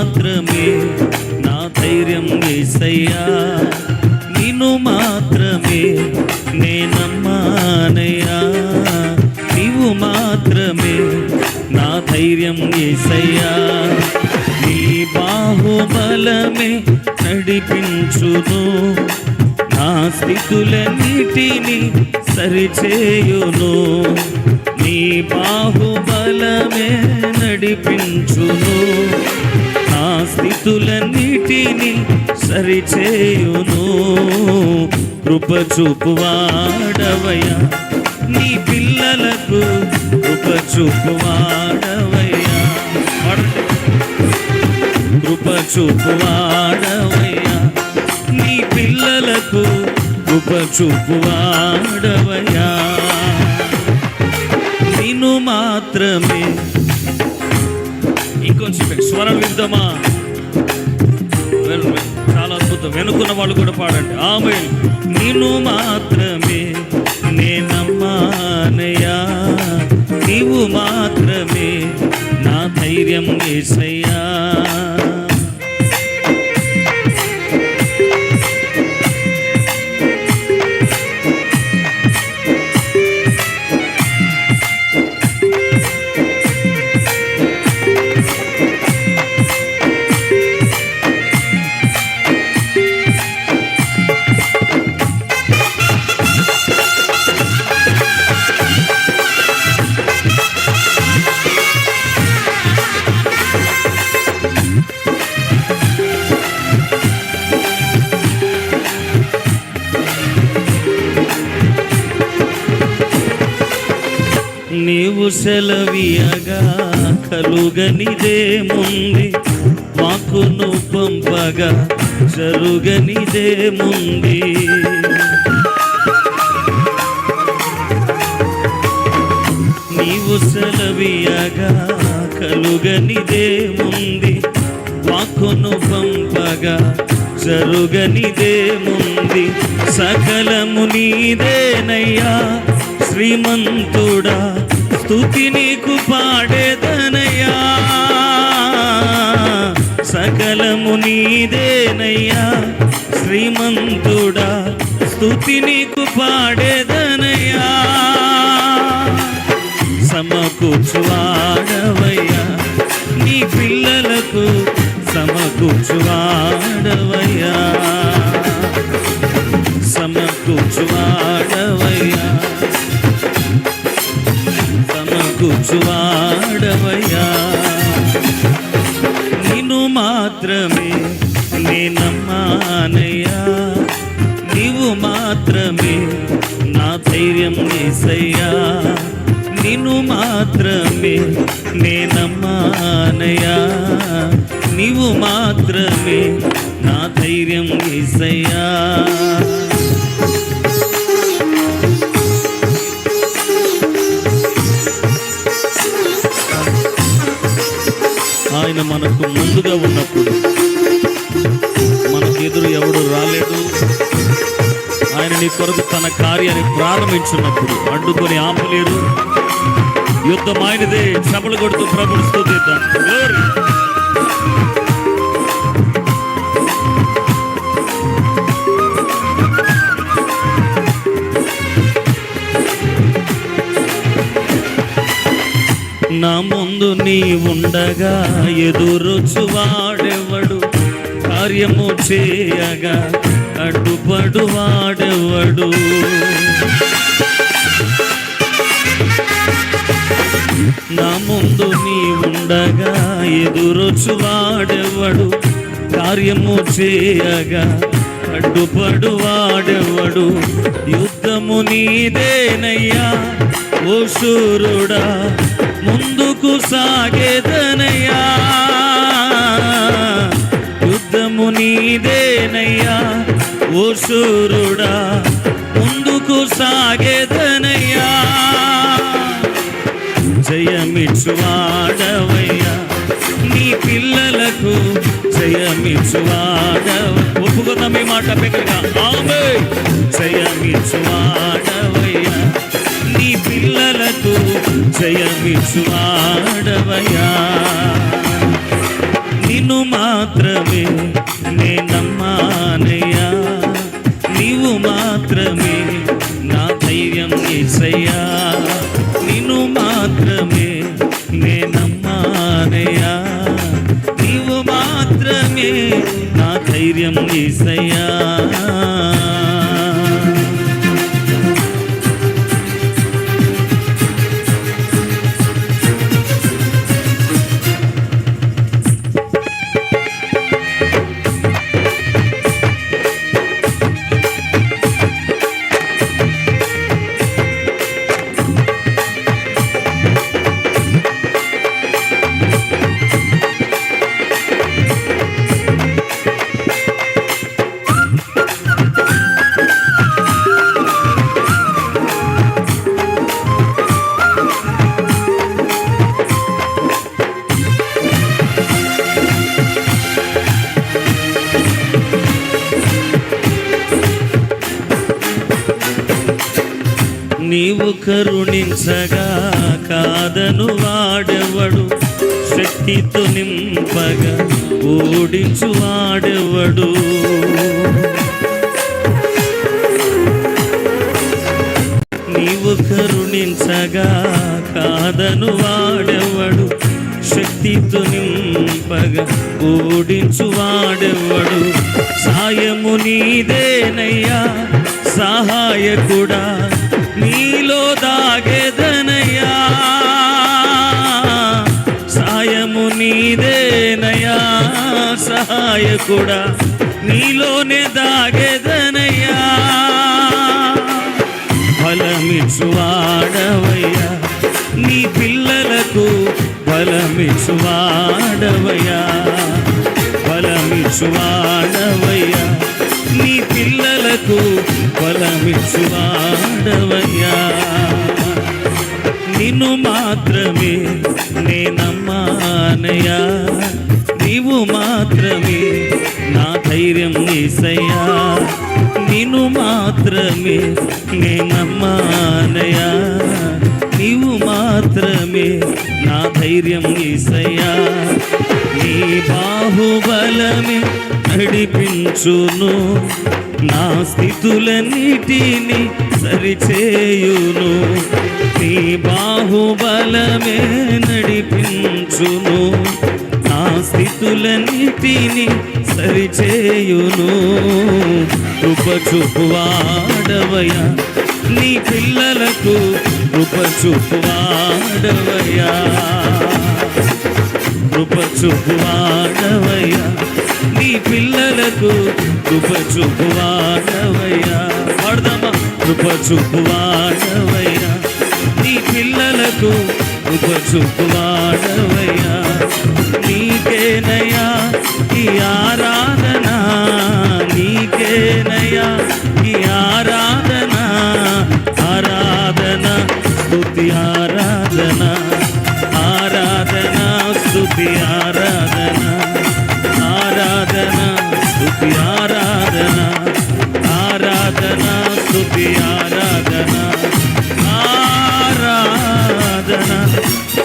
మాత్రమే నా ధైర్యం యేసయ్యా, నిన్ను మాత్రమే నే నమ్మానయ్యా, నీవు మాత్రమే నా ధైర్యం యేసయ్యా. నీ బాహుబలమే నడిపించును, నా స్థితులన్నిటిని సరిచేయును. నీ బాహుబలమే నడిపించును, నా స్థితులన్నిటిని సరిచేయును. కృప చూపువాడవయ్యా, నీ పిల్లలకు కృప చూపువాడవయ్యా, కృప చూపువాడవయ్యా, నీ పిల్లలకు కృప చూపువాడవయ్యా. నిన్ను మాత్రమే. ఇంకొంచెం స్వరం విద్దామా? చాలా అద్భుతం. వెనుకున్న వాళ్ళు కూడా పాడండి. ఆమేన్. నిన్ను మాత్రమే నే నమ్మానయ్యా, నీవు మాత్రమే నా ధైర్యం యేసయ్యా. నీవు సెలవీయగా కలుగనిదేముంది, వాక్కును పంపగా జరుగనిదేముంది. నీవు సెలవీయగా కలుగనిదేముంది, వాక్కును పంపగా జరుగనిదేముంది. సకలము నీదేనయ్యా శ్రీమంతుడా, స్తుతి నీకు పాడేదనయ్యా. సకలము నీదేనయ్యా శ్రీమంతుడా, స్తుతి నీకు పాడేదనయ్యా. సమకూర్చువాడవయ్యా, నీ పిల్లలకు సమకూర్చువాడవయ్యా, సమకూర్చువాడవయ్యా, సమకూర్చువాడవయ్యా. నిన్ను మాత్రమే నే నమ్మానయ్యా, నీవు మాత్రమే నా ధైర్యం యేసయ్యా, నిన్ను మాత్రమే నే నమ్మానయ్యా, నీవు మాత్రమే నా ధైర్యం యేసయ్యా. ఆయన మనకు ముందుగా ఉన్నప్పుడు, మనకు ఎదురు ఎవడు రాలేడు. ఆయన నీ కొరకు తన కార్యాన్ని ప్రారంభించున్నప్పుడు అడ్డుకొని ఆపలేరు. యుద్ధం ఆయనదే. చపలు కొడుతూ ప్రభుని స్తుతిద్దాం. గ్లోరీ. నా ముందు నీ ఉండగా ఎదురొచ్చువాడెవడు, కార్యము చేయగా అడ్డుపడు వాడెవడు. నా ముందు నీ ఉండగా ఎదురొచ్చువాడెవడు, కార్యము చేయగా అడ్డుపడు వాడెవడు. యుద్ధము నీదేనయ్యా ఓ శూరుడా, ముందుకు సాగేదనయ్యా. యుద్ధము నీదేనయ్యా ఓ శూరుడా, ముందుకు సాగేదనయ్యా. జయమిచ్చువాడవయ్యా, నీ పిల్లలకు జయమిచ్చువాడవ. ఒప్పుకుందాం ఈ మాట పెద్దగా. ఆమేన్. జయమిచ్చువాడవయ్యా, నీ పిల్లలకు జయమిచ్చువాడవయ్యా. నిన్ను మాత్రమే నే నమ్మానయ్యా, నీవు మాత్రమే నా ధైర్యం యేసయ్యా, నిన్ను మాత్రమే నే నమ్మానయ్యా, నీవు మాత్రమే నా ధైర్యం యేసయ్యా. నీవు కరుణించగా కాదను వాడెవడు, శక్తితో నింపగా ఓడించు వాడెవడు. నీవు కరుణించగా కాదను వాడెవడు, శక్తితో నింపగా ఓడించు వాడెవడు. సాయము నీదేనయ్యా సహాయకుడా, నీలో దాగేదనయ్యా, సాయము నీదేనయ్యా సహాయకుడా, నీలోనే దాగేదనయ్యా. బలమిచ్చువాడవయ్యా నీ పిల్లలకు, బలమిచ్చువాడవయ్యా, బలమిచ్చువాడవయ్యా నీ పిల్లలకు, బలమిచ్చువాడవయ్యా. నిన్ను మాత్రమే నే నమ్మానయ్యా, నీవు మాత్రమే నా ధైర్యం యేసయ్యా, నిన్ను మాత్రమే నే నమ్మానయ్యా, నీవు మాత్రమే నా ధైర్యం యేసయ్యా. నీ బాహుబలమే నడిపించును, నా స్థితులన్నిటిని సరిచేయును. నీ బాహుబలమే నడిపించును, నా స్థితులన్నిటిని సరిచేయును. కృప చూపువాడవయ్యా నీ పిల్లలకు, కృప చూపువాడవయ్యా, కృప చూపువాడవయ్యా నీ పిల్లలకు, కృప చూపువాడవయ్యా. పాడదామా? కృప చూపువాడవయ్యా నీ పిల్లలకు, కృప చూపువాడవయ్యా. నీకేనయ్యా ఈ ఆరాధన, నీకేనయ్యా ఈ ఆరాధన, ఆరాధన స్తుతి ఆరాధన, ఆరాధన స్తుతి ఆరాధన, ఆరాధన స్తుతి ఆరాధన, ఆరాధన స్తుతి ఆరాధన, ఆరాధన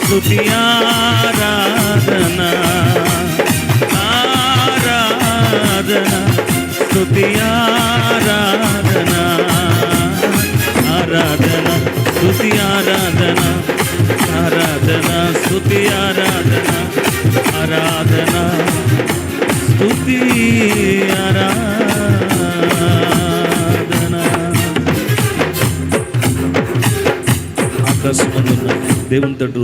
స్తుతి ఆరాధన, ఆరాధన స్తుతి ఆరాధన, ఆరాధన స్తుతి ఆరాధన, ఆరాధన స్తుతి ఆరాధన, ఆరాధన స్తుతి ఆరాధన. ఆకాశమందున్న దేవుని తట్టు